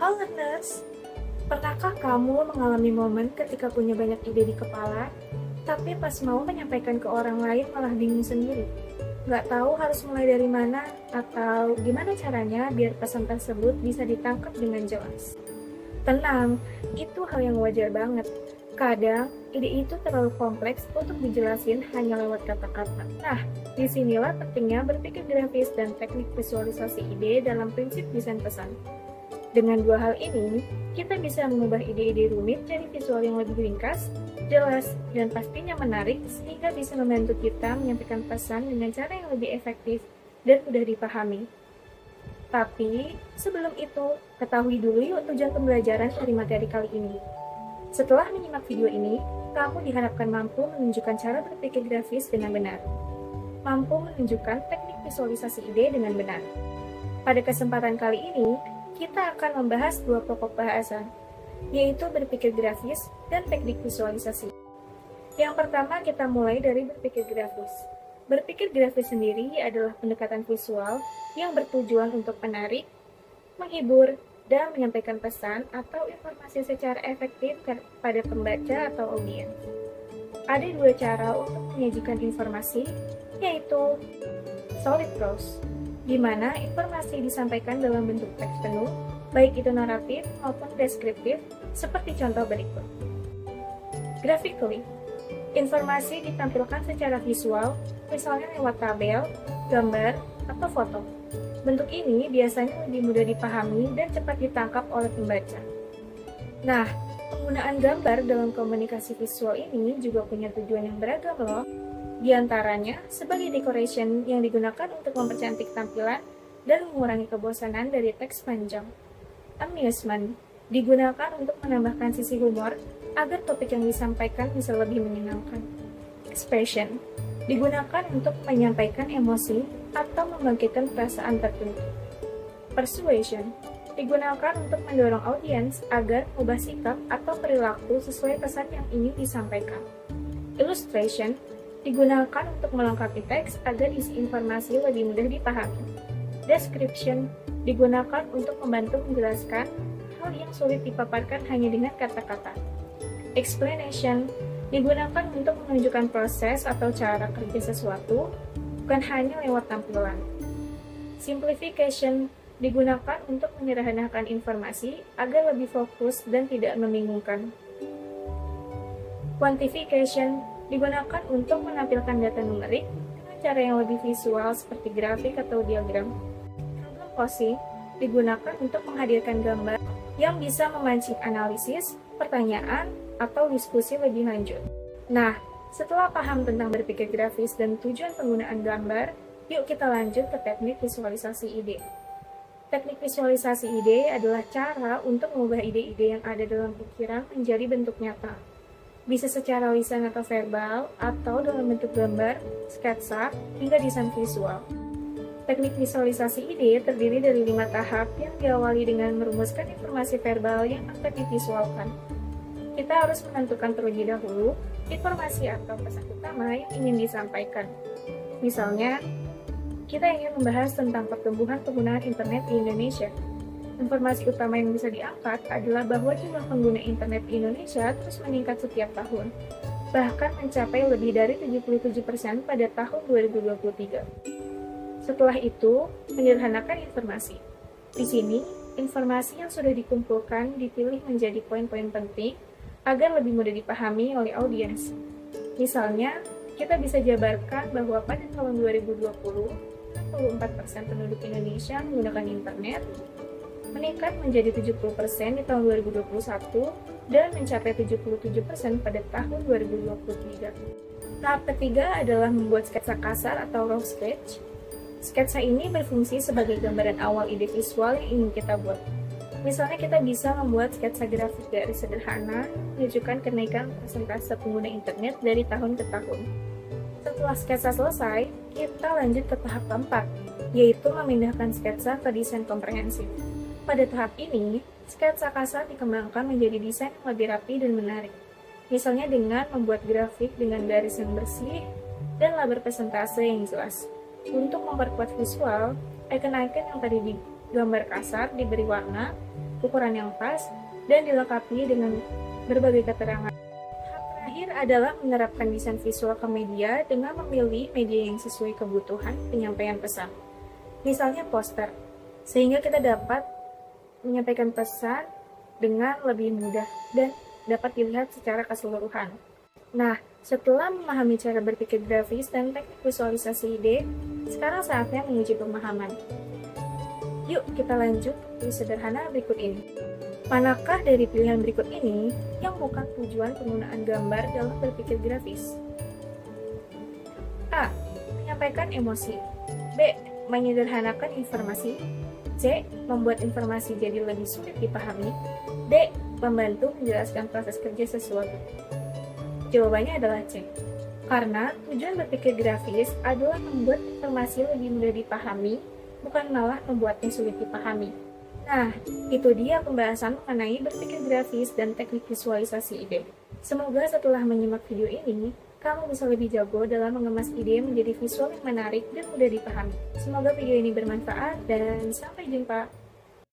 Halo learners, pernahkah kamu mengalami momen ketika punya banyak ide di kepala, tapi pas mau menyampaikan ke orang lain malah bingung sendiri? Nggak tahu harus mulai dari mana atau gimana caranya biar pesan tersebut bisa ditangkap dengan jelas? Tenang, itu hal yang wajar banget. Kadang, ide itu terlalu kompleks untuk dijelasin hanya lewat kata-kata. Nah, disinilah pentingnya berpikir grafis dan teknik visualisasi ide dalam prinsip desain pesan. Dengan dua hal ini, kita bisa mengubah ide-ide rumit jadi visual yang lebih ringkas, jelas, dan pastinya menarik sehingga bisa membantu kita menyampaikan pesan dengan cara yang lebih efektif dan mudah dipahami. Tapi, sebelum itu, ketahui dulu yuk tujuan pembelajaran dari materi kali ini. Setelah menyimak video ini, kamu diharapkan mampu menunjukkan cara berpikir grafis dengan benar. Mampu menunjukkan teknik visualisasi ide dengan benar. Pada kesempatan kali ini, kita akan membahas dua pokok bahasan, yaitu berpikir grafis dan teknik visualisasi. Yang pertama, kita mulai dari berpikir grafis. Berpikir grafis sendiri adalah pendekatan visual yang bertujuan untuk menarik, menghibur, dan menyampaikan pesan atau informasi secara efektif kepada pembaca atau audiens. Ada dua cara untuk menyajikan informasi, yaitu solid prose, di mana informasi disampaikan dalam bentuk teks penuh, baik itu naratif maupun deskriptif, seperti contoh berikut. Graphically, informasi ditampilkan secara visual, misalnya lewat tabel, gambar, atau foto. Bentuk ini biasanya lebih mudah dipahami dan cepat ditangkap oleh pembaca. Nah, penggunaan gambar dalam komunikasi visual ini juga punya tujuan yang beragam loh. Di antaranya, sebagai decoration yang digunakan untuk mempercantik tampilan dan mengurangi kebosanan dari teks panjang. Amusement digunakan untuk menambahkan sisi humor agar topik yang disampaikan bisa lebih menyenangkan. Expression digunakan untuk menyampaikan emosi atau membangkitkan perasaan tertentu. Persuasion digunakan untuk mendorong audiens agar mengubah sikap atau perilaku sesuai pesan yang ingin disampaikan. Illustration digunakan untuk melengkapi teks agar isi informasi lebih mudah dipahami. Description digunakan untuk membantu menjelaskan hal yang sulit dipaparkan hanya dengan kata-kata. Explanation digunakan untuk menunjukkan proses atau cara kerja sesuatu, bukan hanya lewat tampilan. Simplification digunakan untuk menyederhanakan informasi agar lebih fokus dan tidak membingungkan. Quantification digunakan untuk menampilkan data numerik dengan cara yang lebih visual seperti grafik atau diagram. Problem posing digunakan untuk menghadirkan gambar yang bisa memancing analisis, pertanyaan, atau diskusi lebih lanjut. Nah, setelah paham tentang berpikir grafis dan tujuan penggunaan gambar, yuk kita lanjut ke teknik visualisasi ide. Teknik visualisasi ide adalah cara untuk mengubah ide-ide yang ada dalam pikiran menjadi bentuk nyata. Bisa secara lisan atau verbal, atau dalam bentuk gambar, sketsa, hingga desain visual. Teknik visualisasi ide terdiri dari 5 tahap yang diawali dengan merumuskan informasi verbal yang akan divisualkan. Kita harus menentukan terlebih dahulu informasi atau pesan utama yang ingin disampaikan. Misalnya, kita ingin membahas tentang pertumbuhan penggunaan internet di Indonesia. Informasi utama yang bisa diangkat adalah bahwa jumlah pengguna internet di Indonesia terus meningkat setiap tahun, bahkan mencapai lebih dari 77% pada tahun 2023. Setelah itu, menyederhanakan informasi. Di sini, informasi yang sudah dikumpulkan dipilih menjadi poin-poin penting agar lebih mudah dipahami oleh audiens. Misalnya, kita bisa jabarkan bahwa pada tahun 2020, 64% penduduk Indonesia menggunakan internet, meningkat menjadi 70% di tahun 2021, dan mencapai 77% pada tahun 2023. Tahap ketiga adalah membuat sketsa kasar atau raw sketch. Sketsa ini berfungsi sebagai gambaran awal ide visual yang ingin kita buat. Misalnya kita bisa membuat sketsa grafik garis sederhana, menunjukkan kenaikan persentase pengguna internet dari tahun ke tahun. Setelah sketsa selesai, kita lanjut ke tahap keempat, yaitu memindahkan sketsa ke desain komprehensif. Pada tahap ini, sketsa kasar dikembangkan menjadi desain yang lebih rapi dan menarik. Misalnya dengan membuat grafik dengan garis yang bersih dan label persentase yang jelas. Untuk memperkuat visual, icon-icon yang tadi digambar kasar diberi warna, ukuran yang pas, dan dilengkapi dengan berbagai keterangan. Tahap terakhir adalah menerapkan desain visual ke media dengan memilih media yang sesuai kebutuhan penyampaian pesan. Misalnya poster, sehingga kita dapat menyampaikan pesan dengan lebih mudah dan dapat dilihat secara keseluruhan. Nah, setelah memahami cara berpikir grafis dan teknik visualisasi ide, sekarang saatnya menguji pemahaman. Yuk kita lanjut ke sederhana berikut ini. Manakah dari pilihan berikut ini yang bukan tujuan penggunaan gambar dalam berpikir grafis? A. Menyampaikan emosi. B. Menyederhanakan informasi. C. Membuat informasi jadi lebih sulit dipahami. D. Membantu menjelaskan proses kerja sesuatu. Jawabannya adalah C. Karena tujuan berpikir grafis adalah membuat informasi lebih mudah dipahami, bukan malah membuatnya sulit dipahami. Nah, itu dia pembahasan mengenai berpikir grafis dan teknik visualisasi ide. Semoga setelah menyimak video ini, kamu bisa lebih jago dalam mengemas ide menjadi visual yang menarik dan mudah dipahami. Semoga video ini bermanfaat dan sampai jumpa.